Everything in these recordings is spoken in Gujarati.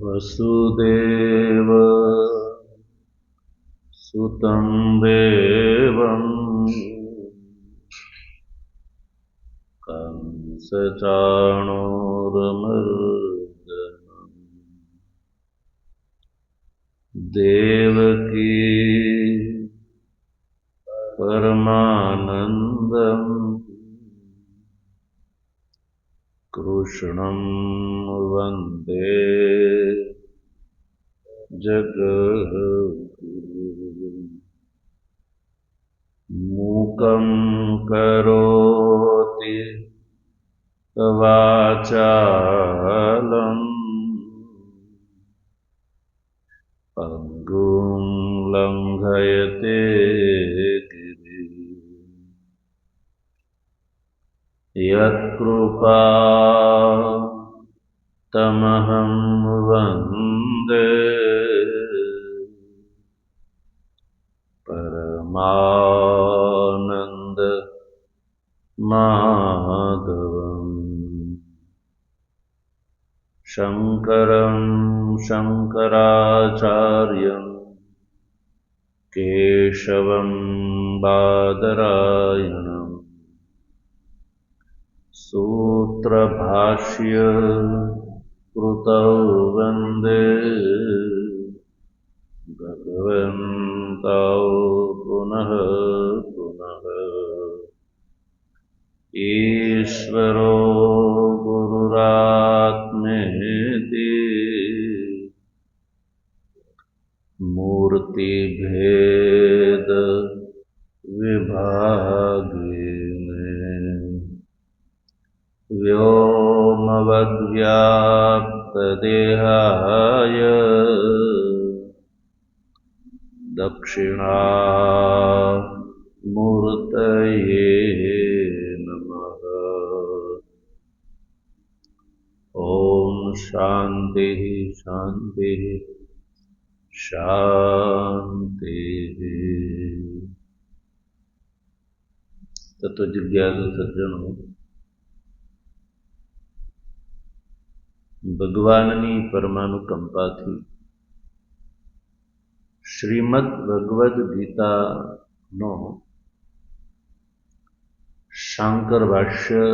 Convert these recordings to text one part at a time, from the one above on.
वसुदेव सुतं देवं कंसचाणूरमर्दनम् देवकी परमानन्दम् कृष्णं वन्दे जगद्गुरुम् मूकं करोति वाचालं पङ्गुं लङ्घयते गिरिं यत्कृपा तमहं वन्दे परमानन्द माधवम् शङ्करं शङ्कराचार्यं केशवं बादरायणम् सूत्रभाष्य कृतौ वन्दे भगवन्तौ पुनः पुनः ईश्वरो गुरुरात्मेति मूर्तिभेद विभागिने व्योमवद्व्याप्तदेहाय दक्षिणामूर्तये नमः। ॐ शान्तिः शान्तिः शान्तिः। तत्वजिज्ञासु सज्जनों, ભગવાનની પરમાનુકંપાથી શ્રીમદ ભગવદ્ ગીતાનો શાંકર ભાષ્યથી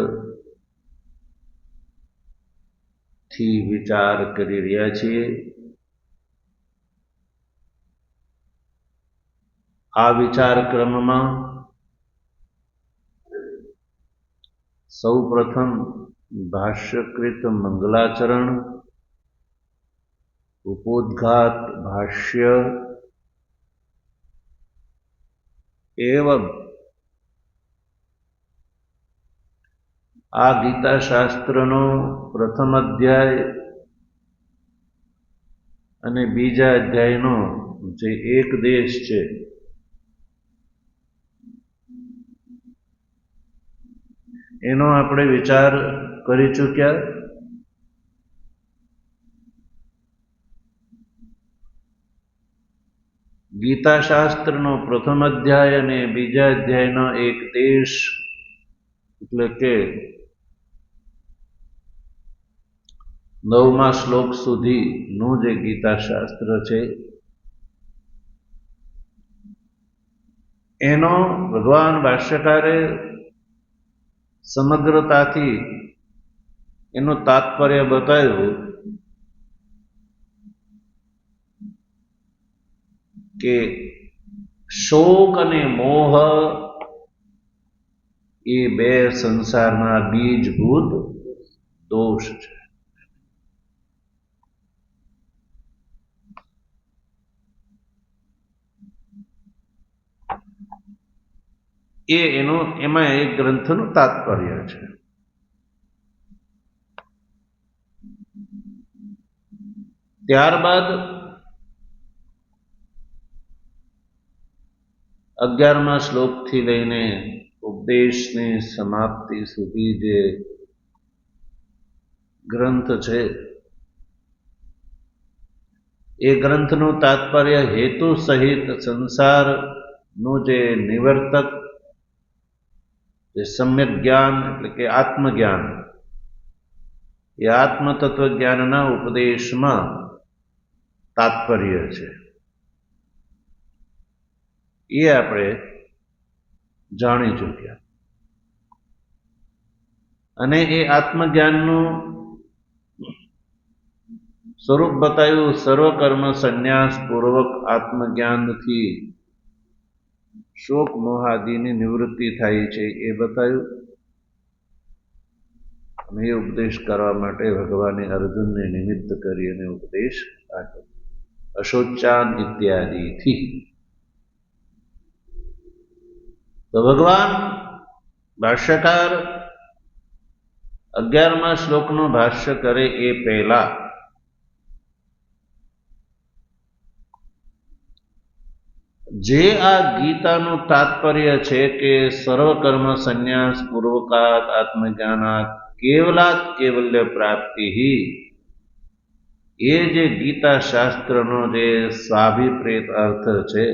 વિચાર કરી રહ્યા છીએ। આ વિચાર ક્રમમાં સૌ પ્રથમ ભાષ્યકૃત મંગલાચરણ, ઉપોદ્ઘાત ભાષ્ય એવં આ ગીતાશાસ્ત્રનો પ્રથમ અધ્યાય અને બીજા અધ્યાયનો જે એક દેશ છે એનો આપણે વિચાર કરી ચૂક્યા। ગીતાશાસ્ત્રનો પ્રથમ અધ્યાય અને બીજા અધ્યાયનો એક દેશ એટલે કે 9મા શ્લોક સુધીનું જે ગીતાશાસ્ત્ર છે એનો ભગવાન ભાષ્યકારે સમગ્રતાથી એનું તાત્પર્ય બતાવ્યું કે શોક અને મોહ એ બે સંસારના બીજભૂત દોષ છે। એમાં એક ગ્રંથનું તાત્પર્ય છે। ત્યારબાદ 11મા શ્લોકથી લઈને ઉપદેશની સમાપ્તિ સુધી જે ગ્રંથ છે એ ગ્રંથનું તાત્પર્ય હેતુ સહિત સંસારનું જે નિવર્તક જે સમ્યક જ્ઞાન એટલે કે આત્મજ્ઞાન, એ આત્મ તત્વજ્ઞાનના ઉપદેશમાં તાત્પર્ય છે. એ આપણે જાણી ચૂક્યા. અને એ આત્મજ્ઞાનનું સ્વરૂપ બતાવ્યું. સર્વકર્મ સંન્યાસ પૂર્વક આત્મજ્ઞાનથી શોક મોહાદિની નિવૃત્તિ થાય છે એ બતાવ્યું. અને એ ઉપદેશ કરવા માટે ભગવાને અર્જુનને નિમિત્ત કરી અને ઉપદેશ આપ્યો અશોચાન ઇત્યાદિથી. તો ભગવાન ભાષ્યકાર 11મા શ્લોકનું ભાષ્ય કરે એ પહેલા જે આ ગીતાનું તાત્પર્ય છે કે સર્વકર્મ સંન્યાસ પૂર્વકાત આત્મજ્ઞાનાત કેવલાત કેવલ્ય પ્રાપ્તિ, એ જે ગીતા શાસ્ત્રનો જે સ્વાભિપ્રેત અર્થ છે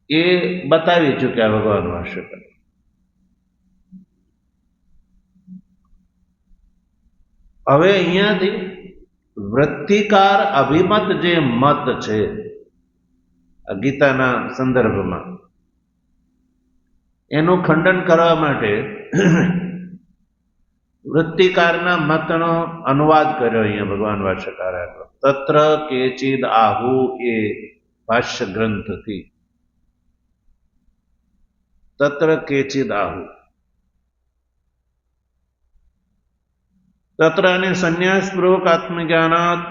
એ બતાવી ચૂક્યા ભગવાન ભાષ્યકાર. હવે અહીંયાથી વૃત્તિકાર અભિમત જે મત છે આ ગીતાના સંદર્ભમાં, એનું ખંડન કરવા માટે વૃત્તિકારના મતનો અનુવાદ કર્યો અહીંયા ભગવાન ભાષ્યકારે. તત્ર કેચિદ આહુ એ ભાષ્ય ગ્રંથથી. તત્ર કેચિદ આહુ, તત્ર અને સંન્યાસ પૂર્વક આત્મજ્ઞાનાત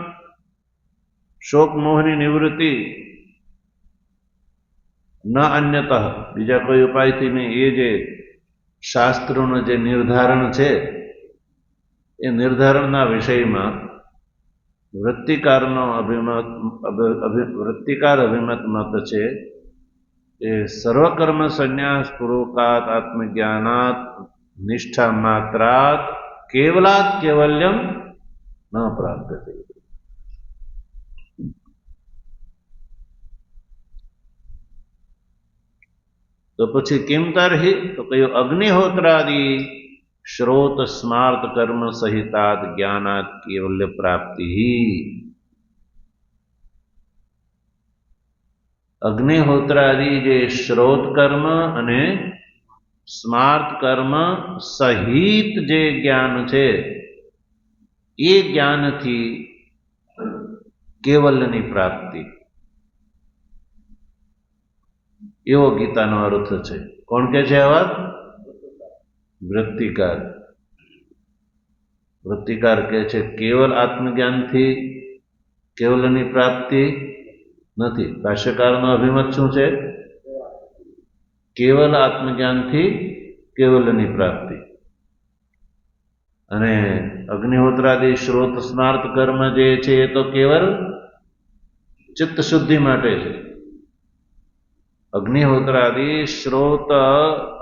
શોક મોહની નિવૃત્તિ ન અન્યતઃ, બીજા કોઈ ઉપાયથી નહીં. એ જે શાસ્ત્રોનું જે નિર્ધારણ છે એ નિર્ધારણના વિષયમાં વૃત્તિકારનો વૃત્તિકાર અભિમત મત છે એ સર્વકર્મ સંન્યાસ પૂર્વકાત આત્મજ્ઞાનાત નિષ્ઠા માત્રાત કેવલાત કેવલ્યમ ન પ્રાપ્યતે. તો પછી કિમ તર્હિ, તો કયું અગ્નિહોત્રાદિ શ્રોત સ્માર્ત કર્મ સહિતાત જ્ઞાનાત કેવલ્ય પ્રાપ્તિ. અગ્નિહોત્રાદિ જે શ્રોત કર્મ અને સ્માર્ત કર્મ સહિત જે જ્ઞાન છે એ જ્ઞાનથી કેવલ્યની પ્રાપ્તિ, એવો ગીતાનો અર્થ છે. કોણ કે છે આ વાત? વૃત્તિકાર. વૃત્તિકાર કે છે કેવલ આત્મજ્ઞાનથી કેવલ્યની પ્રાપ્તિ નથી. ભાષ્યકારનો અભિમત શું છે? કેવલ આત્મજ્ઞાનથી કેવલ્યની પ્રાપ્તિ. અને અગ્નિહોત્રાદિ શ્રોત સ્માર્ત કર્મ જે છે એ તો કેવલ ચિત્ત શુદ્ધિ માટે છે. અગ્નિહોત્રાદિ શ્રોત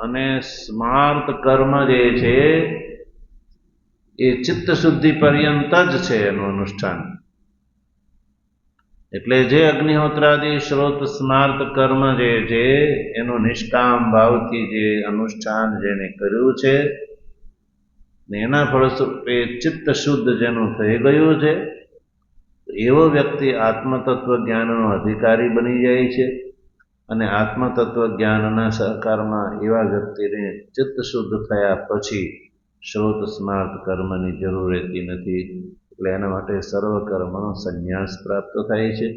અને સ્માર્ત કર્મ જે છે એ ચિત્ત શુદ્ધિ પર્યંત જ છે એનું અનુષ્ઠાન. એટલે જે અગ્નિહોત્રાદિ શ્રોત સ્માર્ત કર્મ જે છે એનું નિષ્કામ ભાવથી જે અનુષ્ઠાન જેને કર્યું છે ને એના ફળસ્વરૂપે ચિત્ત શુદ્ધ જેનું થઈ ગયું છે, એવો વ્યક્તિ આત્મતત્વ જ્ઞાનનો અધિકારી બની જાય છે. અને આત્મતત્વ જ્ઞાનના સહકારમાં એવા વ્યક્તિને ચિત્ત શુદ્ધ થયા પછી શ્રોત સ્માર્ત કર્મની જરૂર રહેતી નથી. એટલે એના માટે સર્વ કર્મનો સંન્યાસ પ્રાપ્ત થાય છે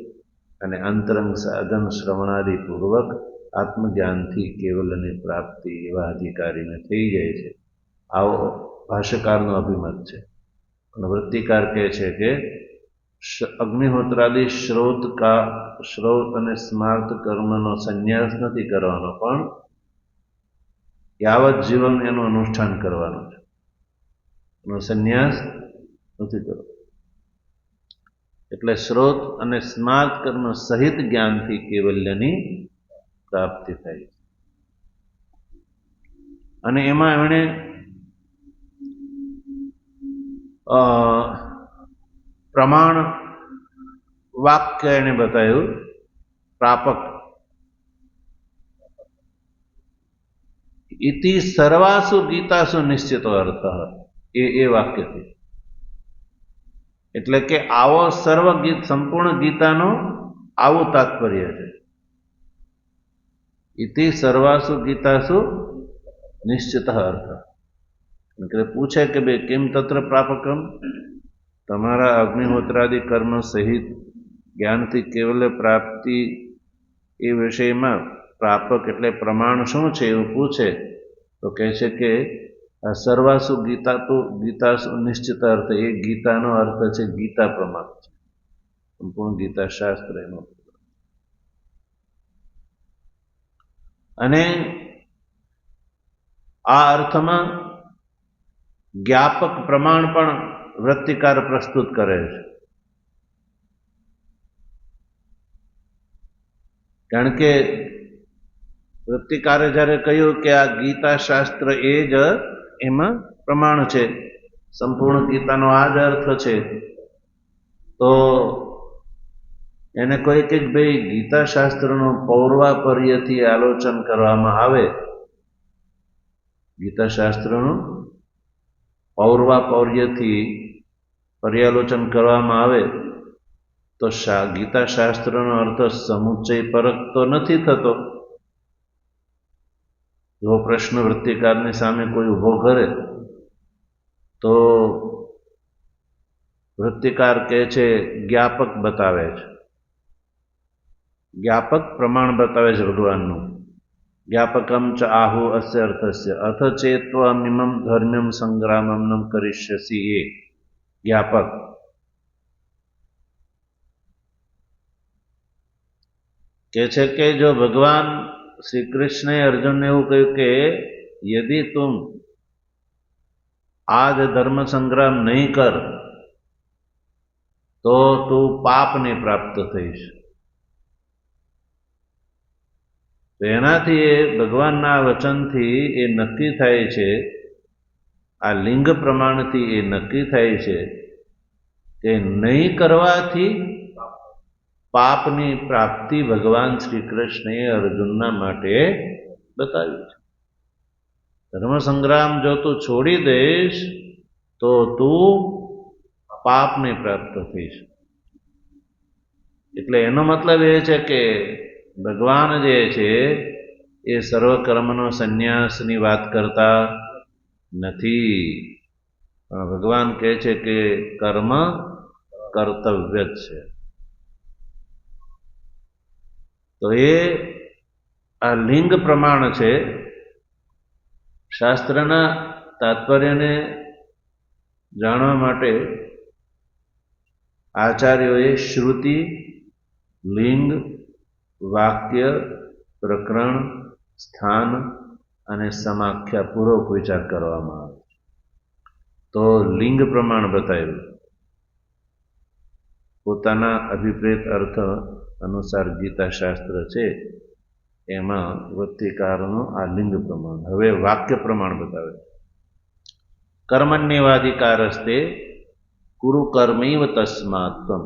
અને અંતરંગ સાધન શ્રવણાદિ પૂર્વક આત્મજ્ઞાનથી કેવલ્યની પ્રાપ્તિ એવા અધિકારીને થઈ જાય છે. આવો ભાષ્યકારનો અભિમત છે. અને વૃત્તિકાર કહે છે કે અગ્નિહોત્રાદિ શ્રોત અને સ્માર્ત કર્મનો સંન્યાસ નથી કરવાનો, પણ યાવત જીવન એનું અનુષ્ઠાન કરવાનું છે. એનો સંન્યાસ નથી કરવાનો. એટલે શ્રોત અને સ્માર્ત કર્મ સહિત જ્ઞાનથી કેવલ્યની પ્રાપ્તિ થાય છે. અને એમાં એમણે પ્રમાણ વાક્ય એને બતાવ્યું પ્રાપક. ઇતિ સર્વાસુ ગીતાસુ નિશ્ચિતો અર્થ, એ વાક્યથી. એટલે કે આવો સર્વ ગીત, સંપૂર્ણ ગીતાનો આવું તાત્પર્ય છે. ઇતિ સર્વાસુ ગીતાસુ નિશ્ચિત અર્થ. એટલે પૂછે કે ભાઈ કેમ તત્ર પ્રાપકમ, તમારા અગ્નિહોત્રાદિ કર્મ સહિત જ્ઞાનથી કેવલ્ય પ્રાપ્તિ એ વિષયમાં પ્રાપક એટલે પ્રમાણ શું છે એવું પૂછે તો કહે છે કે આ સર્વાસુ ગીતા તો ગીતાસુ નિશ્ચિત અર્થ, એ ગીતાનો અર્થ છે ગીતા પ્રમાણ છે, સંપૂર્ણ ગીતા શાસ્ત્ર એનો. અને આ અર્થમાં જ્ઞાપક પ્રમાણ પણ વૃત્તિકાર પ્રસ્તુત કરે છે. કારણ કે વૃત્તિકારે જ્યારે કહ્યું કે આ ગીતા શાસ્ત્ર એ જ એમાં પ્રમાણ છે, સંપૂર્ણ ગીતાનો આ જ અર્થ છે, તો એને કોઈ કે ભાઈ ગીતા શાસ્ત્રનું પૌર્વાપર્યથી આલોચન કરવામાં આવે, ગીતા શાસ્ત્રનું પૌર્વાપર્યથી પર્યાલોચન કરવામાં આવે તો ગીતા શાસ્ત્રનો અર્થ સમુચ્ચય પરક તો નથી થતો. જો પ્રશ્ન વૃત્તિકારની સામે કોઈ ઊભો કરે તો વૃત્તિકાર કહે છે જ્ઞાપક બતાવે છે, જ્ઞાપક પ્રમાણ બતાવે છે ભગવાનનું. જ્ઞાપકમ ચ આહુ અસ્ય અર્થસ્ય અથ ચેત્વમિમં ધર્મ્યમ સંગ્રામમ ન કરિષ્યસી, એ જ્ઞાપક. કહે છે કે જો ભગવાન શ્રી કૃષ્ણે અર્જુનને એવું કહ્યું કે યદિ તુમ આજ ધર્મ સંગ્રામ નહીં કર તો તું પાપને પ્રાપ્ત થઈશ. તો એનાથી એ ભગવાનના વચનથી એ નક્કી થાય છે, આ લિંગ પ્રમાણથી એ નક્કી થાય છે કે નહીં કરવાથી પાપની પ્રાપ્તિ ભગવાન શ્રી કૃષ્ણએ અર્જુનના માટે બતાવી છે. ધર્મ સંગ્રામ જો તું છોડી દઈશ તો તું પાપને પ્રાપ્ત થઈશ. એટલે એનો મતલબ એ છે કે ભગવાન જે છે એ સર્વ કર્મનો સંન્યાસની વાત કરતા નથી, પણ ભગવાન કહે છે કે કર્મ કર્તવ્ય જ છે. તો એ આ લિંગ પ્રમાણ છે. શાસ્ત્રના તાત્પર્યને જાણવા માટે આચાર્યોએ શ્રુતિ, લિંગ, વાક્ય, પ્રકરણ, સ્થાન અને સમાખ્યા પૂર્વક વિચાર કરવામાં આવે. તો લિંગ પ્રમાણ બતાવ્યું, પોતાના અભિપ્રેત અર્થ અનુસાર ગીતા શાસ્ત્ર છે એમાં વૃત્તિકારનું આ લિંગ પ્રમાણ. હવે વાક્ય પ્રમાણ બતાવે. કર્મણ્યેવાધિકારસ્તે કુરુ કર્મૈવ તસ્માત્ ત્વમ,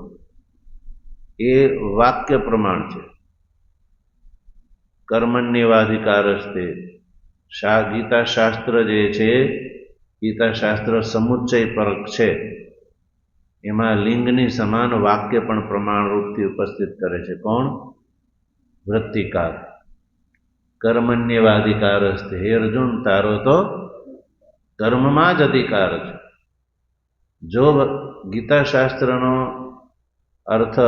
એ વાક્ય પ્રમાણ છે. કર્મણ્યેવાધિકારસ્તે, ગીતા શાસ્ત્ર જે છે, ગીતા શાસ્ત્ર સમુચ્ચય પરક છે, એમાં લિંગની સમાન વાક્ય પણ પ્રમાણરૂપથી ઉપસ્થિત કરે છે. કોણ? વૃત્તિકાર. કર્મણ્યેવાધિકારસ્તે, હે અર્જુન તારો તો કર્મમાં જ અધિકાર છે. જો ગીતા શાસ્ત્રનો અર્થ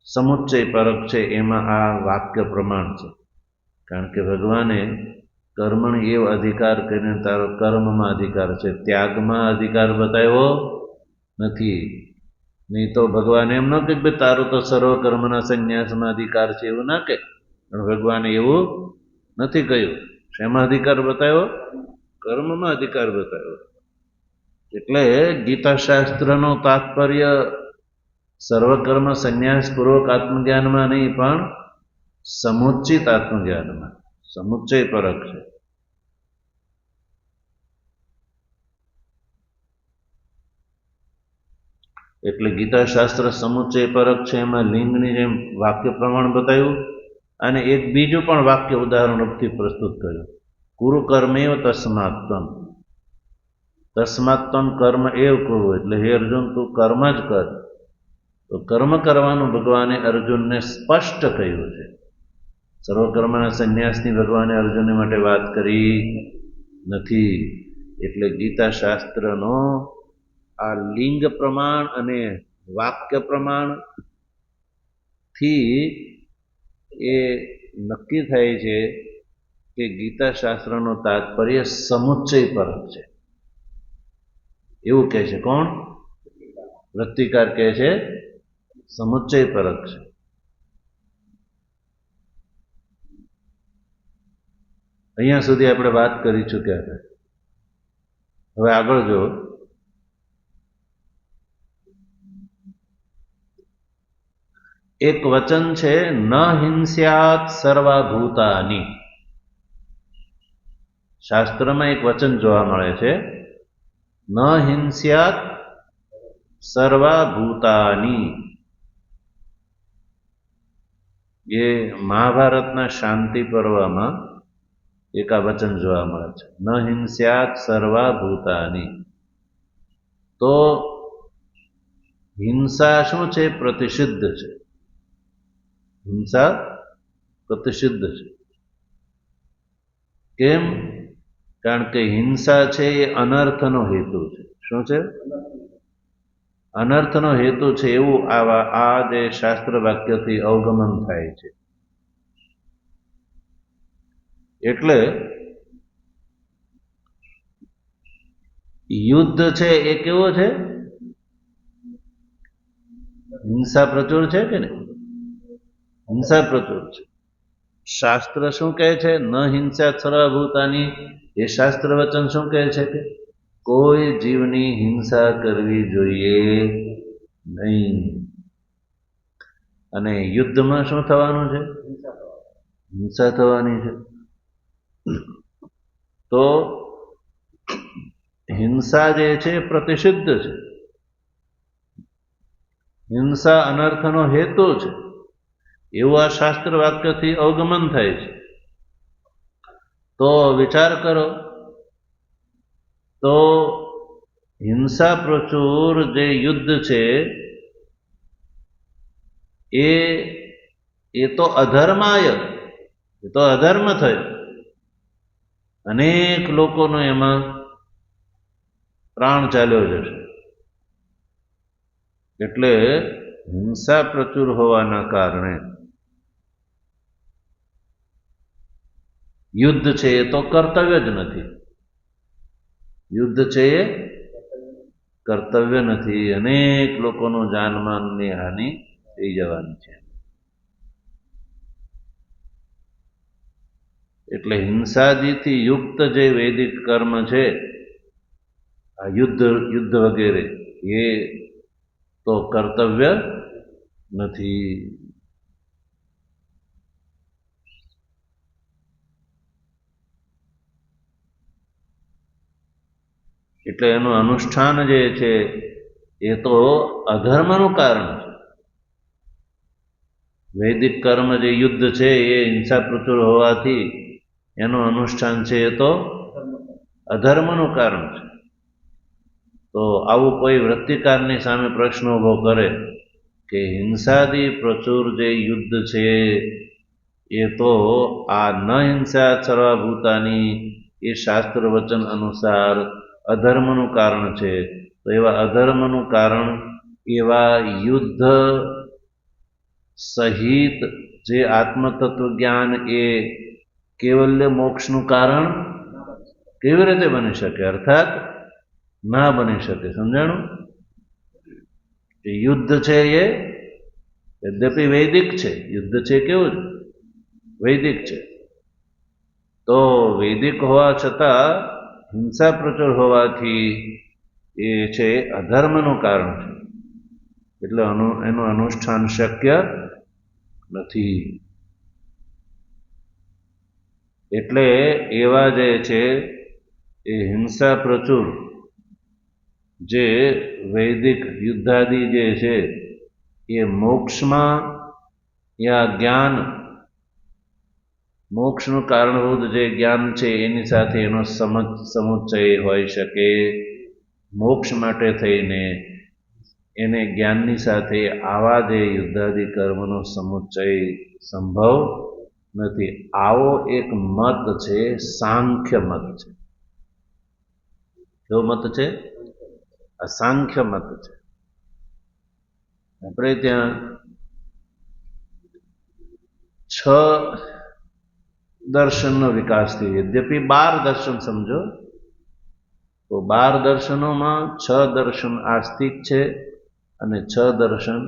સમુચ્ચય પરક છે એમાં આ વાક્ય પ્રમાણ છે. કારણ કે ભગવાને કર્મણ એવ અધિકાર કરીને તારો કર્મમાં અધિકાર છે, ત્યાગમાં અધિકાર બતાવ્યો નથી. નહીં તો ભગવાન એમ ન કે તારો તો સર્વ કર્મના સંન્યાસમાં અધિકાર છે એવું ના કે, પણ ભગવાને એવું નથી કહ્યું. શેમાં અધિકાર બતાવ્યો? કર્મમાં અધિકાર બતાવ્યો. એટલે ગીતા શાસ્ત્રનો તાત્પર્ય સર્વકર્મ સંન્યાસ પૂર્વક આત્મજ્ઞાનમાં નહીં, પણ સમુચ્ચિત આત્મજ્ઞાનમાં, સમુચ્ચય પરક છે. એટલે ગીતા શાસ્ત્ર સમુચ્ચય પરક છે, એમાં લિંગની જેમ વાક્ય પ્રમાણ બતાવ્યું અને એક બીજું પણ વાક્ય ઉદાહરણ રૂપથી પ્રસ્તુત કર્યું, કુરુ કર્મેવ તસ્માત્ ત્વમ, તસ્માત્ ત્વમ કર્મ એવ કુરુ, એટલે હે અર્જુન તું કર્મ જ કર. તો કર્મ કરવાનું ભગવાને અર્જુનને સ્પષ્ટ કહ્યું છે. સર્વકર્મના સંન્યાસની ભગવાને અર્જુન માટે વાત કરી નથી. એટલે ગીતા શાસ્ત્રનો આ લિંગ પ્રમાણ અને વાક્ય પ્રમાણ થી એ નક્કી થાય છે કે ગીતા શાસ્ત્રનો તાત્પર્ય સમુચ્ચય પરક છે. એવું કહે છે કોણ? વૃત્તિકાર કહે છે સમુચ્ચય પરક છે. અહીંયા સુધી આપણે વાત કરી ચૂક્યા હતા. હવે આગળ જો, એક વચન છે ન હિંસ્યાત સર્વા ભૂતાની. શાસ્ત્રમાં એક વચન જોવા મળે છે, ન હિંસ્યાત સર્વા ભૂતાની. એ મહાભારતના શાંતિ પર્વમાં એક આ વચન જોવા મળે છે, ન હિંસ્યાત સર્વા ભૂતાની. તો હિંસા શું છે? પ્રતિષિદ્ધ છે. હિંસા પ્રતિષિદ્ધ છે. કેમ? કારણ કે હિંસા છે એ અનર્થનો હેતુ છે. શું છે? અનર્થનો હેતુ છે, એવું આ જે શાસ્ત્ર વાક્યથી અવગમન થાય છે. એટલે યુદ્ધ છે એ કેવો છે? હિંસા પ્રચુર છે કે નહીં? હિંસા પ્રચુર છે. શાસ્ત્ર શું કહે છે? ન હિંસા સર્વભૂતાની. એ શાસ્ત્ર વચન શું કહે છે કે કોઈ જીવની હિંસા કરવી જોઈએ નહીં. અને યુદ્ધમાં શું થવાનું છે? હિંસા થવાની છે. તો હિંસા જે છે પ્રતિષિદ્ધ છે. હિંસા અનર્થનો હેતુ છે, એવું આ શાસ્ત્ર વાક્યથી અવગમન થાય છે. તો વિચાર કરો, તો હિંસા પ્રચુર જે યુદ્ધ છે એ તો અધર્માય, એ તો અધર્મ થયો. અનેક લોકોનો એમાં પ્રાણ ચાલ્યો જશે. એટલે હિંસા પ્રચુર હોવાના કારણે યુદ્ધ છે એ તો કર્તવ્ય જ નથી. યુદ્ધ છે એ કર્તવ્ય નથી. અનેક લોકોનું જાનમાનની હાનિ થઈ જવાની છે. એટલે હિંસાદીથી યુક્ત જે વૈદિક કર્મ છે, આ યુદ્ધ વગેરે, એ તો કર્તવ્ય નથી. એટલે એનું અનુષ્ઠાન જે છે એ તો અધર્મનું કારણ છે. વૈદિક કર્મ જે યુદ્ધ છે એ હિંસા પ્રચુર હોવાથી એનું અનુષ્ઠાન છે એ તો અધર્મનું કારણ છે. તો આવું કોઈ વૃત્તિકારની સામે પ્રશ્ન ઉભો કરે કે હિંસાદી પ્રચુર જે યુદ્ધ છે એ તો આ ન હિંસા સર્વભૂતાની એ શાસ્ત્ર વચન અનુસાર અધર્મનું કારણ છે. તો એવા અધર્મનું કારણ એવા યુદ્ધ સહિત જે આત્મતત્વ જ્ઞાન એ કેવલ્ય મોક્ષનું કારણ કેવી રીતે બની શકે? અર્થાત ના બની શકે. સમજાણું? યુદ્ધ છે એ યદ્યપિ વૈદિક છે, યુદ્ધ છે કેવું છે? વૈદિક છે. તો વૈદિક હોવા છતાં હિંસા પ્રચુર હોવાથી એ છે અધર્મનું કારણ છે. એટલે એનું અનુષ્ઠાન શક્ય નથી. એટલે એવા જે છે એ હિંસા પ્રચુર જે વૈદિક યુદ્ધાદિ જે છે એ મોક્ષમાં યા જ્ઞાન, મોક્ષનું કારણભૂત જે જ્ઞાન છે એની સાથે એનો સમુચ્ચય હોઈ શકે. મોક્ષ માટે થઈને એને જ્ઞાનની સાથે આવા જે યુદ્ધાદિ કર્મનો સમુચ્ચય સંભવ નથી. આવો એક મત છે, સાંખ્ય મત છે. કેવો મત છે? આ સાંખ્ય મત છે. આપણે ત્યાં 6 દર્શનનો વિકાસ થયો. યદ્યપિ 12 દર્શન સમજો, તો 12 દર્શનોમાં 6 દર્શન આસ્તિક છે અને 6 દર્શન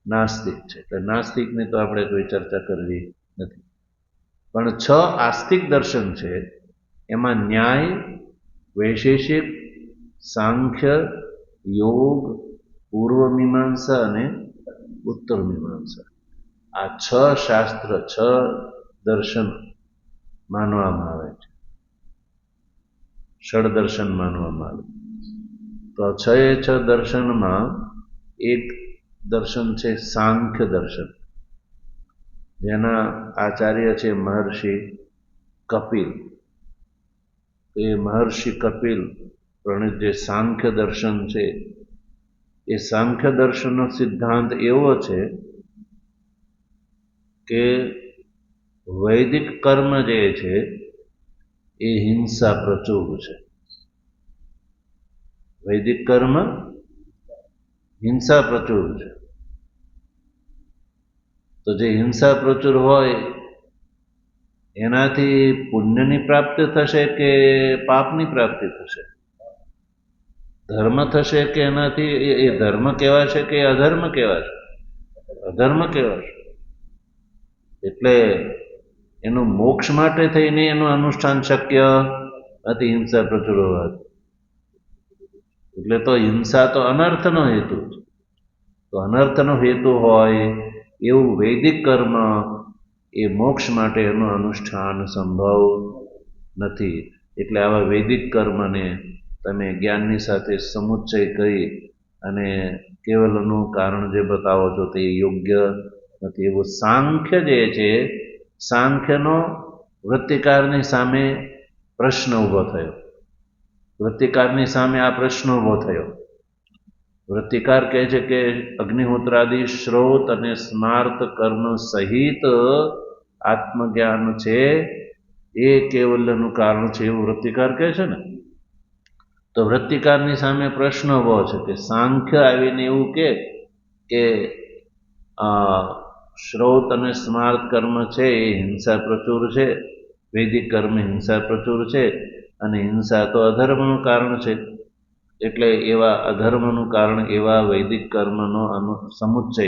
નાસ્તિક છે. એટલે નાસ્તિકની તો આપણે કોઈ ચર્ચા કરવી નથી. પણ 6 આસ્તિક દર્શન છે, એમાં ન્યાય, વૈશેષિક, સાંખ્ય, યોગ, પૂર્વ મીમાંસા અને ઉત્તર મીમાંસા, આ 6 શાસ્ત્ર, 6 દર્શન માનવામાં આવે છે. ષડદર્શન માનવામાં આવે. તો 6 દર્શનમાં એક દર્શન છે સાંખ્ય દર્શન, જેના આચાર્ય છે મહર્ષિ કપિલ. એ મહર્ષિ કપિલ પ્રણિત જે સાંખ્ય દર્શન છે, એ સાંખ્ય દર્શનનો સિદ્ધાંત એવો છે કે વૈદિક કર્મ જે છે એ હિંસા પ્રચુર છે. વૈદિક કર્મ હિંસા પ્રચુર છે. તો જે હિંસા પ્રચુર હોય એનાથી પુણ્યની પ્રાપ્તિ થશે કે પાપની પ્રાપ્તિ થશે? ધર્મ થશે કે એનાથી એ ધર્મ કહેવાશે કે અધર્મ કહેવાશે? અધર્મ કહેવાશે. એટલે એનું મોક્ષ માટે થઈને એનું અનુષ્ઠાન શક્ય નથી હિંસા પ્રચુર હોવાથી. એટલે તો હિંસા તો અનર્થનો હેતુ છે. તો અનર્થનો હેતુ હોય એવું વૈદિક કર્મ એ મોક્ષ માટે એનું અનુષ્ઠાન સંભવ નથી. એટલે આવા વૈદિક કર્મને તમે જ્ઞાનની સાથે સમુચ્ચય કરી અને કેવલનું કારણ જે બતાવો છો તે યોગ્ય નથી. એવું સાંખ્ય જે છે, સાંખ્યનો વૃત્તિકારની સામે પ્રશ્ન ઊભો થયો. વૃત્તિકારની સામે આ પ્રશ્ન ઊભો થયો. વૃત્તિકાર કહે છે કે અગ્નિહોત્રાદિ શ્રોત અને સ્માર્ત કર્મ સહિત આત્મજ્ઞાન છે એ કેવલ્યનું કારણ છે, એવું વૃત્તિકાર કહે છે ને. તો વૃત્તિકારની સામે પ્રશ્ન ઊભો છે કે સાંખ્ય આવીને એવું કે શ્રોત અને સ્માર્ત કર્મ છે એ હિંસા પ્રચુર છે, વૈદિક કર્મ હિંસા પ્રચુર છે, અને હિંસા તો અધર્મનું કારણ છે. એટલે એવા અધર્મનું કારણ એવા વૈદિક કર્મનો સમુચ્ચય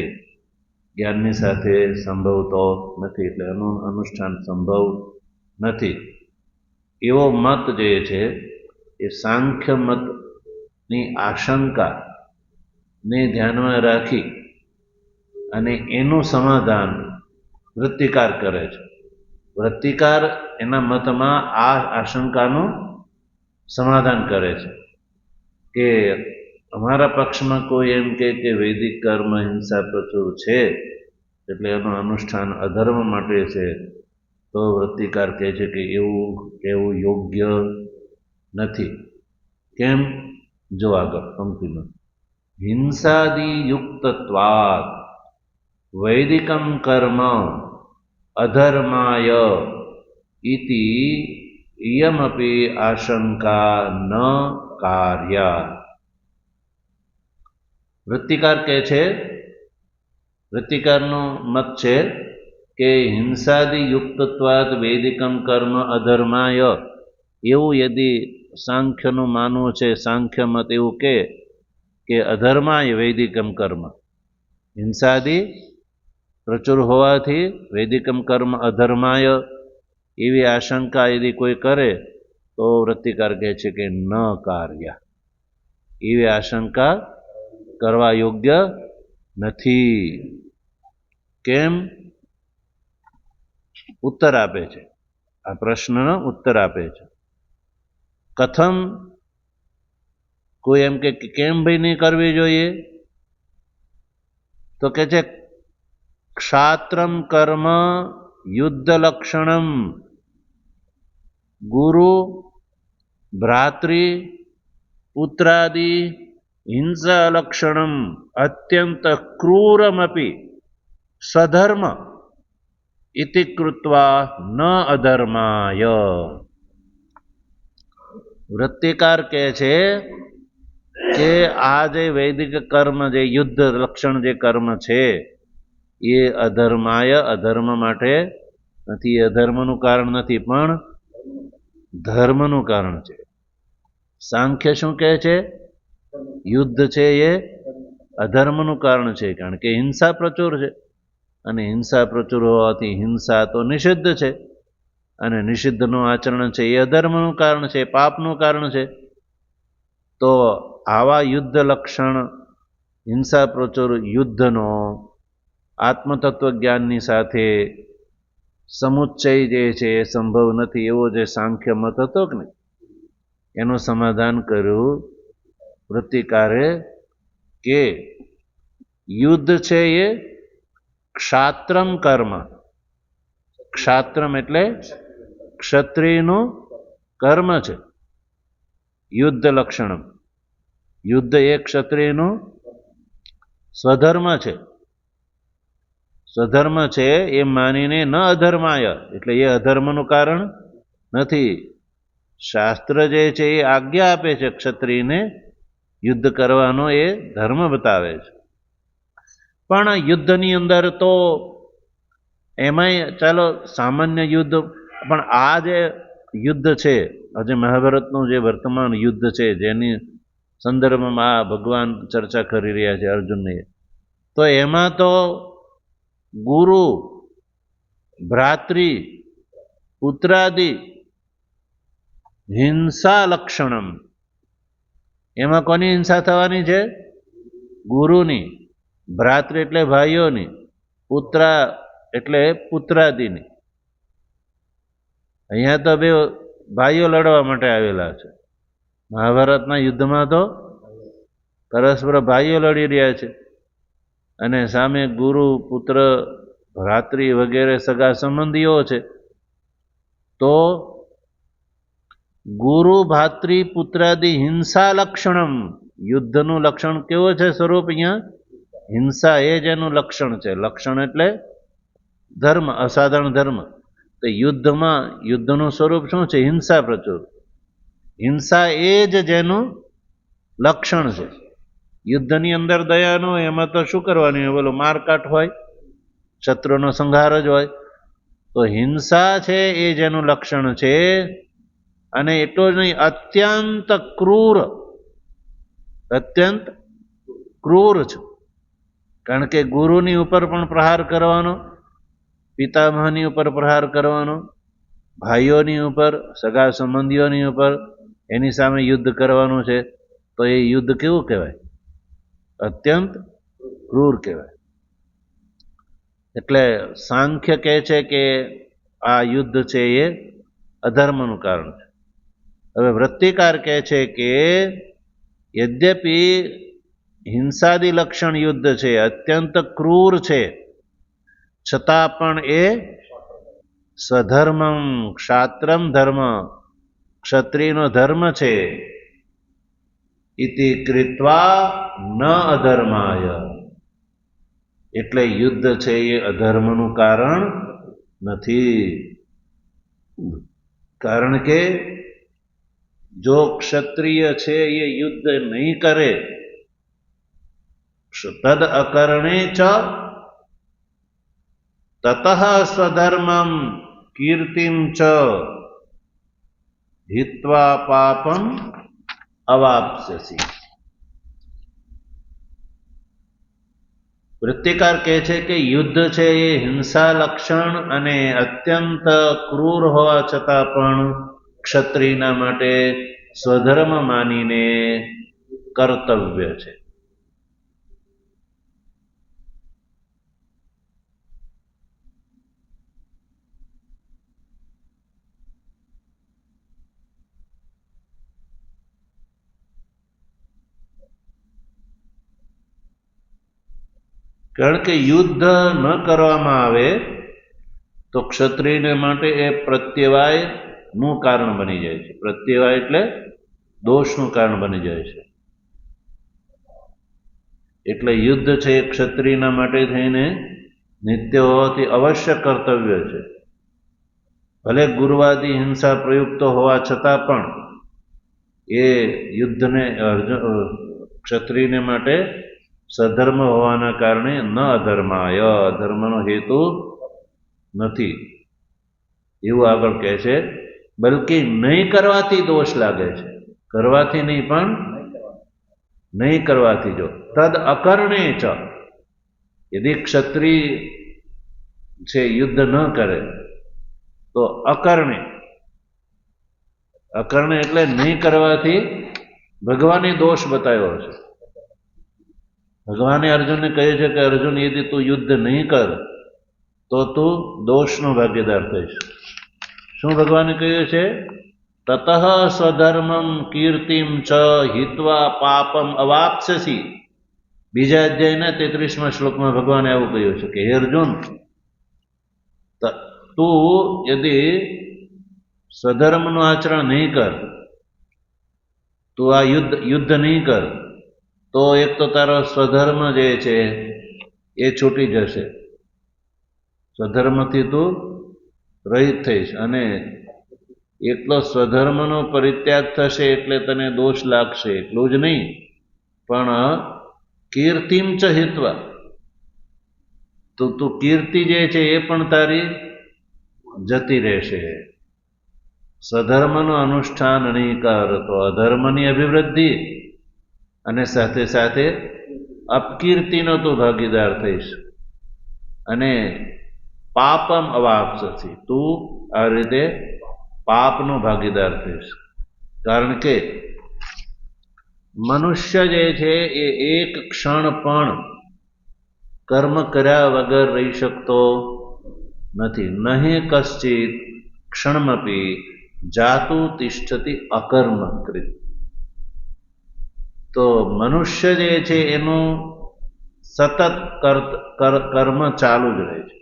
જ્ઞાનની સાથે સંભવતો નથી. એટલે એનું અનુષ્ઠાન સંભવ નથી. એવો મત જે છે એ સાંખ્ય મતની આશંકાને ધ્યાનમાં રાખી અને એનું સમાધાન વૃત્તિકાર કરે છે. વૃત્તિકાર એના મતમાં આ આશંકાનું સમાધાન કરે છે કે અમારા પક્ષમાં કોઈ એમ કે વૈદિક કર્મ હિંસા પ્રચુર છે એટલે એનું અનુષ્ઠાન અધર્મ માટે છે. તો વૃત્તિકાર કહે છે કે એવું કહેવું યોગ્ય નથી. કેમ? જો આગળ પંક્તિમાં હિંસાદિ યુક્તત્વાત વૈદિકમ કર્મ અધર્માય ઇતિ ઇયમપી આશંકા ન કાર્યા. વૃત્તિકાર કહે છે, વૃત્તિકારનો મત છે કે હિંસાદિ યુક્તત્વાત વૈદિકમ કર્મ અધર્માય, એવું યદિ સાંખ્યનું માનવું છે, સાંખ્ય મત એવું કે અધર્માય વૈદિકમ કર્મ, હિંસાદિ પ્રચુર હોવાથી વૈદિકમ કર્મ અધર્માય એવી આશંકા યદિ કોઈ કરે તો વૃત્તિકાર કહે છે કે ન કાર્ય, એવી આશંકા કરવા યોગ્ય નથી. કેમ? ઉત્તર આપે છે, આ પ્રશ્નનો ઉત્તર આપે છે. કથમ કોઈ એમ કે કેમ ભાઈ નહીં કરવી જોઈએ? તો કે છે ક્ષાત્રમ કર્મ યુદ્ધ લક્ષણમ ગુરુ ભ્રાતૃ પુત્રાદિ હિંસા લક્ષણમ અત્યંત ક્રૂરમપી સધર્મ ઇતિ કૃત્વા ન અધર્માય. વૃત્તિકાર કહે છે કે આ જે વૈદિક કર્મ, જે યુદ્ધ લક્ષણ જે કર્મ છે એ અધર્માય, અધર્મ માટે નથી, અધર્મનું કારણ નથી પણ ધર્મનું કારણ છે. સાંખ્ય શું કહે છે? યુદ્ધ છે એ અધર્મનું કારણ છે, કારણ કે હિંસા પ્રચુર છે અને હિંસા પ્રચુર હોવાથી હિંસા તો નિષિદ્ધ છે અને નિષિદ્ધનું આચરણ છે એ અધર્મનું કારણ છે, પાપનું કારણ છે. તો આવા યુદ્ધ લક્ષણ, હિંસા પ્રચુર યુદ્ધનો આત્મતત્વજ્ઞાનની સાથે સમુચ્ચય જે છે એ સંભવ નથી, એવો જે સાંખ્ય મત હતો કે નહીં, એનું સમાધાન કર્યું વૃત્તિકારે કે યુદ્ધ છે એ ક્ષાત્રમ કર્મ, ક્ષાત્રમ એટલે ક્ષત્રિયનું કર્મ છે. યુદ્ધ લક્ષણમ, યુદ્ધ એ ક્ષત્રિયનું સ્વધર્મ છે. સ્વધર્મ છે એ માનીને ન અધર્માય, એટલે એ અધર્મનું કારણ નથી. શાસ્ત્ર જે છે એ આજ્ઞા આપે છે ક્ષત્રિયને યુદ્ધ કરવાનો, એ ધર્મ બતાવે છે. પણ યુદ્ધની અંદર તો એમાંય ચાલો સામાન્ય યુદ્ધ, પણ આ જે યુદ્ધ છે, આજે મહાભારતનું જે વર્તમાન યુદ્ધ છે જેની સંદર્ભમાં આ ભગવાન ચર્ચા કરી રહ્યા છે અર્જુનને, તો એમાં તો ગુરુ ભ્રાતૃ પુત્રાદિ હિંસા લક્ષણમ, એમાં કોની હિંસા થવાની છે? ગુરુની, ભ્રાતૃ એટલે ભાઈઓની, પુત્ર એટલે પુત્રાદિની. અહીંયા તો બે ભાઈઓ લડવા માટે આવેલા છે. મહાભારતના યુદ્ધમાં તો પરસ્પર ભાઈઓ લડી રહ્યા છે અને સામે ગુરુ, પુત્ર, ભ્રાતૃ વગેરે સગા સંબંધીઓ છે. તો ગુરુ ભાતૃ પુત્રાદિ હિંસા લક્ષણમ, યુદ્ધનું લક્ષણ કેવું છે સ્વરૂપ? અહીંયા હિંસા એ જ એનું લક્ષણ છે. લક્ષણ એટલે ધર્મ, અસાધારણ ધર્મ. તો યુદ્ધમાં યુદ્ધનું સ્વરૂપ શું છે? હિંસા પ્રચુર. હિંસા એ જ જેનું લક્ષણ છે. યુદ્ધની અંદર દયા ન હોય, એમાં તો શું કરવાની હોય? બોલો, મારકાટ હોય, શત્રુનો સંહાર જ હોય. તો હિંસા છે એ જેનું લક્ષણ છે. અને એટલું જ નહીં, અત્યંત ક્રૂર, અત્યંત ક્રૂર છે. કારણ કે ગુરુની ઉપર પણ પ્રહાર કરવાનો, પિતામહની ઉપર પ્રહાર કરવાનો, ભાઈઓની ઉપર, સગા સંબંધીઓની ઉપર એની સામે યુદ્ધ કરવાનું છે. તો એ યુદ્ધ કેવું કહેવાય? અત્યંત ક્રૂર કહેવાય. એટલે સાંખ્ય કહે છે કે આ યુદ્ધ છે એ અધર્મનું કારણ છે. હવે વૃત્તિકાર કહે છે કે યદ્યપિ હિંસાદી લક્ષણ યુદ્ધ છે, અત્યંત ક્રૂર છે, છતાં પણ એ સ્વધર્મમ, ક્ષાત્રમ ધર્મ, ક્ષત્રિયનો ધર્મ છે. ઇતિ કૃત્વા ન અધર્માય, એટલે યુદ્ધ છે એ અધર્મનું કારણ નથી. કારણ કે જો ક્ષત્રિય છે એ યુદ્ધ નહીં કરે, તદ અકરણે ચ તતઃ સ્વધર્મમ કીર્તિમ ચ હિત્વા પાપમ અવાપ્સ્યસી. વૃત્તિકાર કહે છે કે યુદ્ધ છે એ હિંસા લક્ષણ અને અત્યંત ક્રૂર હોવા છતાં પણ ક્ષત્રિયના માટે સ્વધર્મ માનીને કર્તવ્ય છે. કારણ કે યુદ્ધ ન કરવામાં આવે તો ક્ષત્રિયને માટે એ પ્રત્યવાયનું કારણ બની જાય છે. પ્રત્યવાય એટલે દોષનું કારણ બની જાય છે. એટલે યુદ્ધ છે એ ક્ષત્રિયના માટે થઈને નિત્ય હોવાથી અવશ્ય કર્તવ્ય છે. ભલે ગુરુવાદી હિંસા પ્રયુક્ત હોવા છતાં પણ એ યુદ્ધને ક્ષત્રિયને માટે સધર્મ હોવાના કારણે ન અધર્માય, અધર્મનો હેતુ નથી એવું આગળ કહે છે. બલકે નહીં કરવાથી દોષ લાગે છે, કરવાથી નહીં પણ નહીં કરવાથી. જો તદ અકર્ણે ચ, યદિ ક્ષત્રિય છે યુદ્ધ ન કરે તો અકર્ણે, અકર્ણે એટલે નહીં કરવાથી ભગવાને દોષ બતાવ્યો છે. ભગવાને અર્જુનને કહ્યું છે કે અર્જુન યદિ તું યુદ્ધ નહીં કર તો તું દોષનો ભાગીદાર થઈશ. શું ભગવાને કહ્યું છે? તતઃ સ્વધર્મમ કીર્તિમ ચ હિત્વા પાપમ અવાપ્સ્યસી. બીજા અધ્યાયના 33મા શ્લોકમાં ભગવાને આવું કહ્યું છે કે હે અર્જુન, તું યદિ સ્વધર્મનું આચરણ નહીં કર, તું આ યુદ્ધ નહીં કર, તો એક તો તારો સ્વધર્મ જે છે એ છૂટી જશે, સ્વધર્મથી તું રહિત થઈશ, અને એટલો સ્વધર્મનો પરિત્યાગ થશે એટલે તને દોષ લાગશે. એટલું જ નહીં પણ કીર્તિમ ચ હિત્વા, તો તું કીર્તિ જે છે એ પણ તારી જતી રહેશે. સ્વધર્મનું અનુષ્ઠાન નહીં કર તો અધર્મની અભિવૃદ્ધિ અને સાથે સાથે અપકીર્તિનો તું ભાગીદાર થઈશ, અને પાપમ અવાપ્સ્યસી, તું આ રીતે પાપનો ભાગીદાર થઈશ. કારણ કે મનુષ્ય જે છે એ એક ક્ષણ પણ કર્મ કર્યા વગર રહી શકતો નથી. નહીં કશ્ચિત ક્ષણમપી જાતું તિષ્ઠતિ અકર્મકૃત. તો મનુષ્ય જે છે એનું સતત કર્મ ચાલુ જ રહે છે.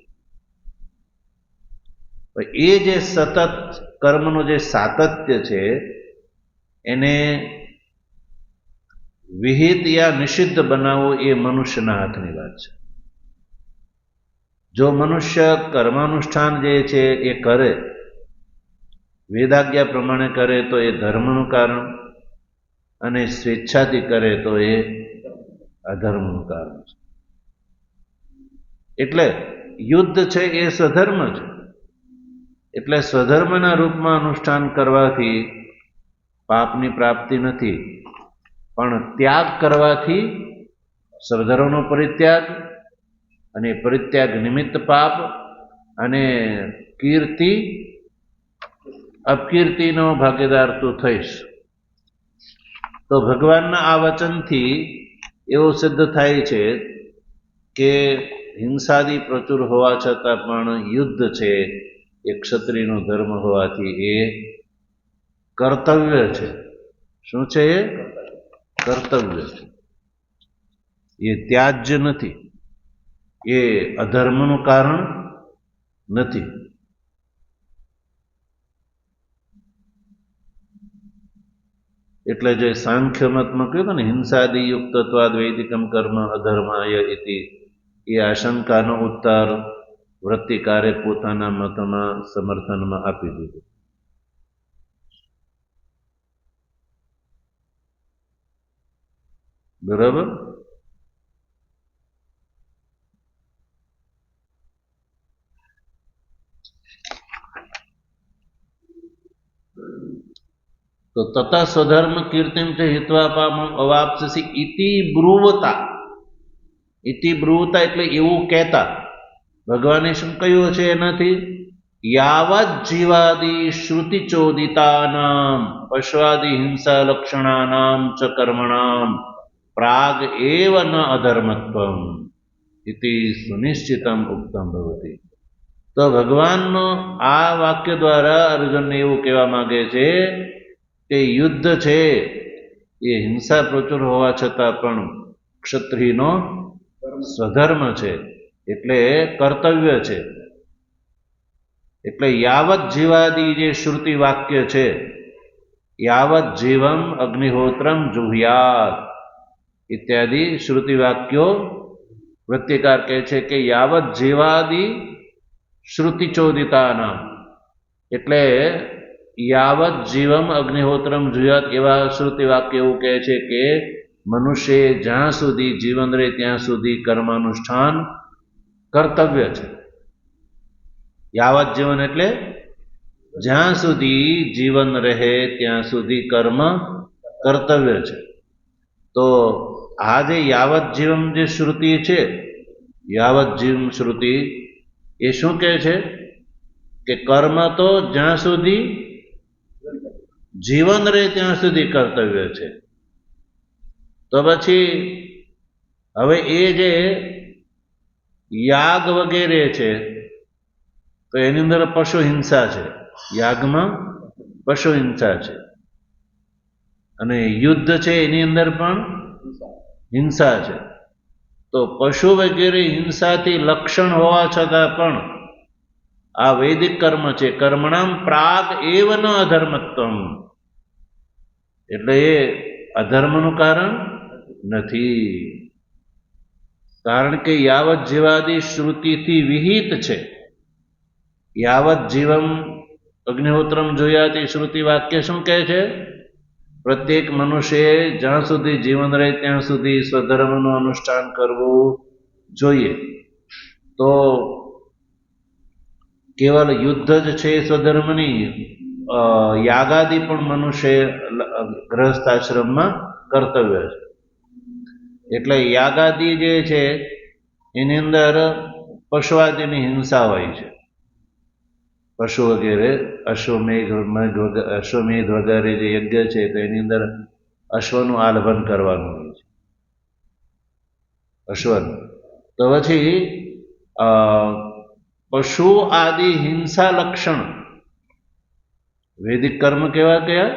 એ જે સતત કર્મનું જે સાતત્ય છે એને વિહિત યા નિષિદ્ધ બનાવવું એ મનુષ્યના હાથની વાત છે. જો મનુષ્ય કર્માનુષ્ઠાન જે છે એ કરે, વેદાજ્ઞા પ્રમાણે કરે તો એ ધર્મનું કારણ, અને સ્વેચ્છાથી કરે તો એ અધર્મનું કારણ છે. એટલે યુદ્ધ છે એ સ્વધર્મ છે. એટલે સ્વધર્મના રૂપમાં અનુષ્ઠાન કરવાથી પાપની પ્રાપ્તિ નથી, પણ ત્યાગ કરવાથી સ્વધર્મનો પરિત્યાગ, અને પરિત્યાગ નિમિત્ત પાપ, અને કીર્તિ અપકીર્તિનો ભાગીદાર તું થઈશ. તો ભગવાનના આ વચનથી એવું સિદ્ધ થાય છે કે હિંસાદી પ્રચુર હોવા છતાં પણ યુદ્ધ છે એ ક્ષત્રિયનો ધર્મ હોવાથી એ કર્તવ્ય છે. શું છે? એ કર્તવ્ય છે. એ ત્યાજ્ય નથી, એ અધર્મનું કારણ નથી. એટલે જે સાંખ્ય મતમાં કહ્યું ને હિંસાદિ યુક્તત્વાદ વૈદિકમ કર્મ અધર્માય ઇતિ, એ આશંકાનો ઉત્તર વૃત્તિકારે પોતાના મતમાં સમર્થનમાં આપી દીધું. બરાબર? તો તથા સ્વધર્મ કીર્તિમ ચ હિત્વા પાપમ અવાપ્સ્યસી ઇતિ બ્રુવતા. ઇતિ બ્રુવતા એટલે એવું કહેતા. ભગવાને શું કહ્યું છે એનાથી? યાવત જીવાદી શ્રુતિ ચોદિતાનામ પશ્વાદી હિંસા લક્ષણાનામ ચ કર્મણામ પ્રાગ એવ ન અધર્મત્વમ ઇતિ સુનિશ્ચિતમ ઉક્તમ ભવતી. તો ભગવાનનો આ વાક્ય દ્વારા અર્જુનને એવું કહેવા માંગે છે કે યુદ્ધ છે એ હિંસા પ્રચુર હોવા છતાં પણ ક્ષત્રિયનો સ્વધર્મ છે એટલે કર્તવ્ય છે. એટલે યાવત જીવાદી જે શ્રુતિ વાક્ય છે, યાવત જીવમ અગ્નિહોત્રમ જુહ્યાત ઇત્યાદિ શ્રુતિ વાક્યો વૃત્તિકાર કહે છે કે યાવત જીવાદી શ્રુતિ ચોદિતાનામ, એટલે યાવત જીવમ અગ્નિહોત્રમ જુહ્યાત એવા શ્રુતિ વાક્ય એવું કહે છે કે મનુષ્ય જ્યાં સુધી જીવન રહે ત્યાં સુધી કર્માનુષ્ઠાન કર્તવ્ય છે. યાવત જીવન એટલે જ્યાં સુધી જીવન રહે ત્યાં સુધી કર્મ કર્તવ્ય છે. તો આ જે યાવત જીવન જે શ્રુતિ છે, યાવત જીવન શ્રુતિ એ શું કહે છે કે કર્મ તો જ્યાં સુધી જીવન રહે ત્યાં સુધી કર્તવ્ય છે. તો પછી હવે એ જે યાગ વગેરે છે તો એની અંદર પશુ હિંસા છે, યાગમાં પશુ હિંસા છે, અને યુદ્ધ છે એની અંદર પણ હિંસા છે. તો પશુ વગેરે હિંસાથી લક્ષણ હોવા છતાં પણ આ વૈદિક કર્મ છે, કર્મણામ પ્રાગ એવ ન અધર્મત્વમ, એટલે એ અધર્મનું કારણ નથી. કારણ કે યાવત જીવાદી શ્રુતિથી વિહિત છે. યાવત જીવમ અગ્નિહોત્રમ જોયાતી શ્રુતિ વાક્ય શું કહે છે? પ્રત્યેક મનુષ્યએ જ્યાં સુધી જીવન રહે ત્યાં સુધી સ્વધર્મનું અનુષ્ઠાન કરવું જોઈએ. તો કેવલ યુદ્ધ જ છે સ્વધર્મની, યાગાદી પણ મનુષ્ય ગ્રહસ્થાશ્રમમાં કર્તવ્ય છે. એટલે યાગાદી જે છે એની અંદર પશુઆદિની હિંસા હોય છે. પશુ વગેરે અશ્વમેધ વગેરે જે યજ્ઞ છે તો એની અંદર અશ્વનું આલભન કરવાનું હોય છે, અશ્વનું. તો પછી પશુ આદિ હિંસા લક્ષણ વૈદિક કર્મ કેવા કયા?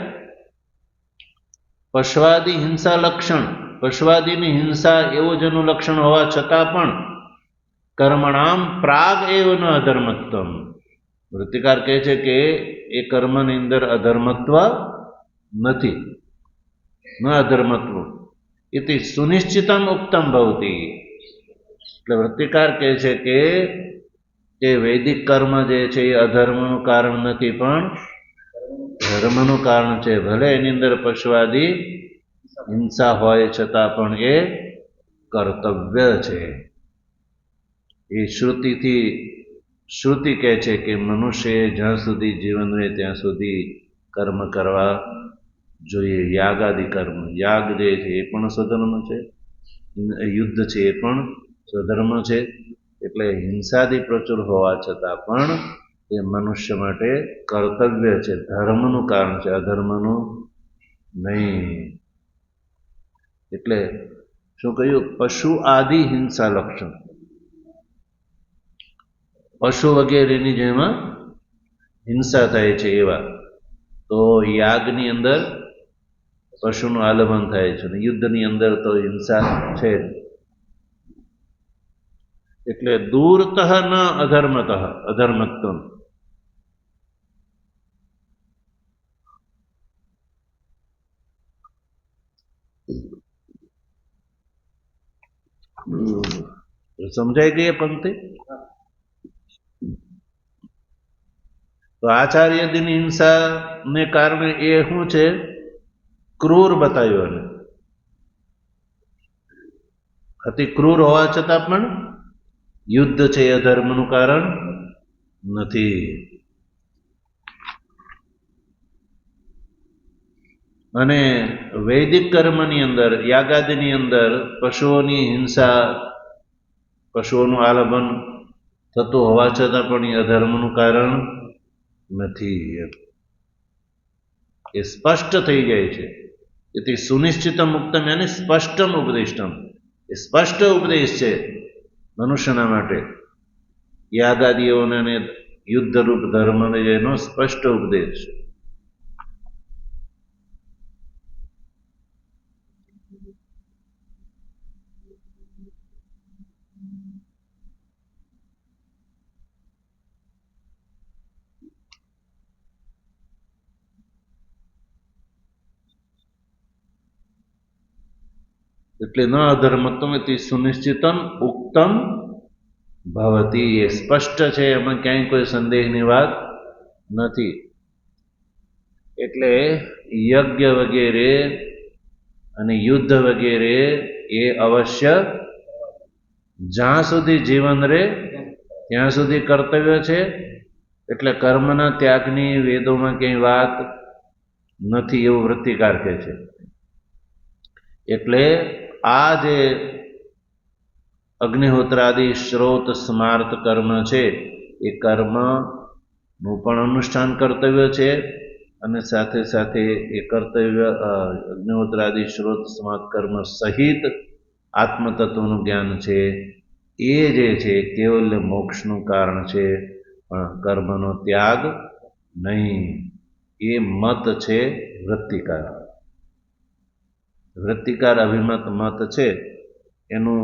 પશ્વાદી હિંસા લક્ષણ, પશ્વાદીની હિંસા એવું જેનું લક્ષણ હોવા છતાં પણ કર્મણામ પ્રાગ એવ ન અધર્મત્વમ, વૃત્તિકાર કહે છે કે એ કર્મની અંદર અધર્મત્વ નથી, ન અધર્મત્વ ઇતિ સુનિશ્ચિતમ ઉક્તમ ભવતી. એટલે વૃત્તિકાર કહે છે કે એ વૈદિક કર્મ જે છે એ અધર્મનું કારણ નથી પણ ધર્મનું કારણ છે. ભલે એની અંદર પશુઆદી હિંસા હોય છતાં પણ એ કર્તવ્ય છે. એ શ્રુતિથી, શ્રુતિ કહે છે કે મનુષ્યએ જ્યાં સુધી જીવન રહે ત્યાં સુધી કર્મ કરવા જોઈએ. યાગાદિ કર્મ, યાગ જે છે એ પણ સ્વધર્મ છે, યુદ્ધ છે એ પણ સ્વધર્મ છે. એટલે હિંસાદી પ્રચુર હોવા છતાં પણ એ મનુષ્ય માટે કર્તવ્ય છે, ધર્મનું કારણ છે, અધર્મનું નહીં. એટલે શું કહ્યું? પશુ આદિ હિંસા લક્ષણ, પશુ વગેરેની જેમાં હિંસા થાય છે એવા. તો યાગની અંદર પશુનું આલભન થાય છે, યુદ્ધની અંદર તો હિંસા છે. એટલે દૂરતઃ ન અધર્મતઃ અધર્મત્વમ. સમજાઈ ગઈ પંક્તિ? તો આચાર્યદીની હિંસા ને કારણે એ શું છે? ક્રૂર બતાવ્યું. એને અતિ ક્રૂર હોવા છતાં પણ યુદ્ધ છે એ અધર્મનું કારણ નથી. અને વૈદિક કર્મની અંદર, યાગાદિની અંદર પશુઓની હિંસા, પશુઓનું આલભન થતું હોવા છતાં પણ એ અધર્મનું કારણ નથી. એ સ્પષ્ટ થઈ જાય છે. એથી સુનિશ્ચિતમ ઉક્તમ yani સ્પષ્ટમ ઉપદિષ્ટમ, એ સ્પષ્ટ ઉપદેશ છે મનુષ્યના માટે. યાગાદીઓને અને યુદ્ધરૂપ ધર્મને એનો સ્પષ્ટ ઉપદેશ. એટલે ન અધર્મત્વમ ઇતિ સુનિશ્ચિતમ ઉક્તમ ભવતી, એ સ્પષ્ટ છે, એમાં ક્યાંય કોઈ સંદેહની વાત નથી. એટલે યજ્ઞ વગેરે અને યુદ્ધ વગેરે એ અવશ્ય જ્યાં સુધી જીવન રહે ત્યાં સુધી કર્તવ્ય છે. એટલે કર્મના ત્યાગની વેદોમાં ક્યાંય વાત નથી, એવું વૃત્તિકાર કહે છે. એટલે આ જે અગ્નિહોત્રાદિ શ્રોત સ્માર્ત કર્મ છે એ કર્મનું પણ અનુષ્ઠાન કર્તવ્ય છે, અને સાથે સાથે એ કર્તવ્ય અગ્નિહોત્રાદિ શ્રોત સ્માર્ત કર્મ સહિત આત્મતત્વનું જ્ઞાન છે એ જે છે કેવલ મોક્ષનું કારણ છે, પણ કર્મનો ત્યાગ નહીં. એ મત છે વૃત્તિકાર. વૃત્તિકાર અભિમત મત છે એનું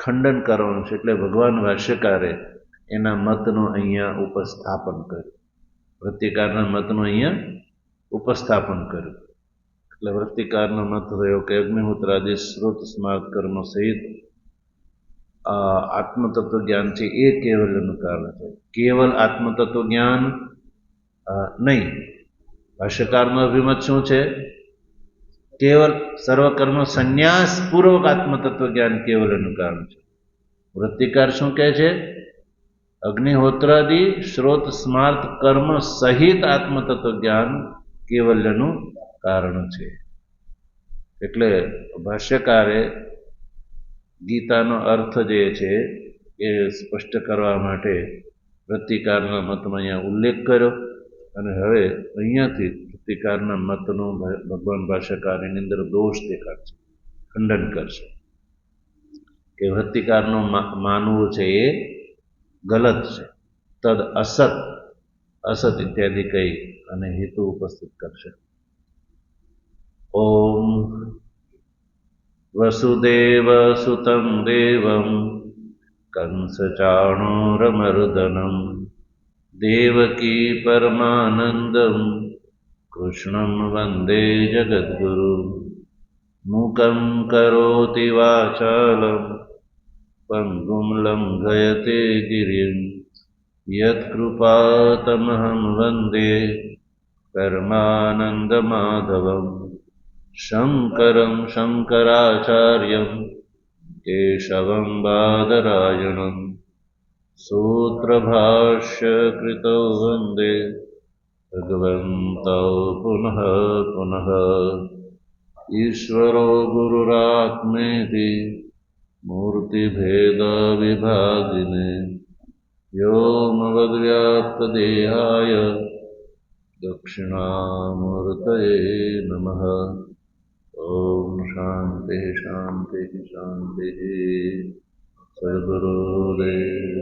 ખંડન કરવાનું છે. એટલે ભગવાન ભાષ્યકારે એના મતનું અહીંયા ઉપસ્થાપન કર્યું. વૃત્તિકારના મતનું અહીંયા ઉપસ્થાપન કર્યું. એટલે વૃત્તિકારનો મત થયો કે અગ્નિહોત્રાદિ શ્રોત સ્માર્ત કર્મ સહિત આત્મતત્વ જ્ઞાન છે એ કેવલનું કારણ છે. કેવલ આત્મતત્વ જ્ઞાન નહીં. ભાષ્યકારનો અભિમત શું છે? કેવલ સર્વકર્મ સંન્યાસ પૂર્વક આત્મતત્વ જ્ઞાન કેવલનું કારણ છે. વૃત્તિકાર શું કહે છે? અગ્નિહોત્રાદિ શ્રોત સ્માર્ત કર્મ સહિત આત્મતત્વ જ્ઞાન કેવલ્યનું કારણ છે. એટલે ભાષ્યકારે ગીતાનો અર્થ જે છે એ સ્પષ્ટ કરવા માટે વૃત્તિકારના મતનો અહીંયા ઉલ્લેખ કર્યો, અને હવે અહીંયાથી વૃત્તિકારના મતનો ભગવાન ભાષ્યકાર એની અંદર દોષ દેખાડશે, ખંડન કરશે કે વૃત્તિકારનું માનવું છે એ ગલત છે, તદ અસત અસત ઇત્યાદિ કહી અને હેતુ ઉપસ્થિત કરશે. ઓમ વસુદેવ સુતં દેવં કંસચાણૂરમર્દનમ દેવકી પરમાનંદમ કૃષ્ણં વંદે જગદ્ગુરુ. મૂકં કરોતિ વાચાલં પંગું લંઘયતે ગિરિં યત્કૃપાતમહં વંદે પરમાનંદમાધવં. શંકરં શંકરાચાર્યં કેશવં બાદરાયણં સૂત્રભાષ્યકૃતૌ વંદે ભગવन्तौ પુનઃ પુનઃ. ઈશ્વરો ગુરુરાત્મેતિ મૂર્તિભેદવિભાગિને વ્યોમવદ્વ્યાપ્તદેહાય દક્ષિણામૂર્તયે નમઃ. ઓમ શાંતિ શાંતિ શાંતિ. સદગુરુદેવ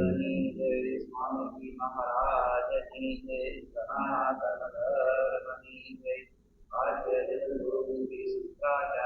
સ્વામી મહારાજની જય. સનાતન ધર્મની જય. આચાર્ય ગુરુ શુક્રાચાર્ય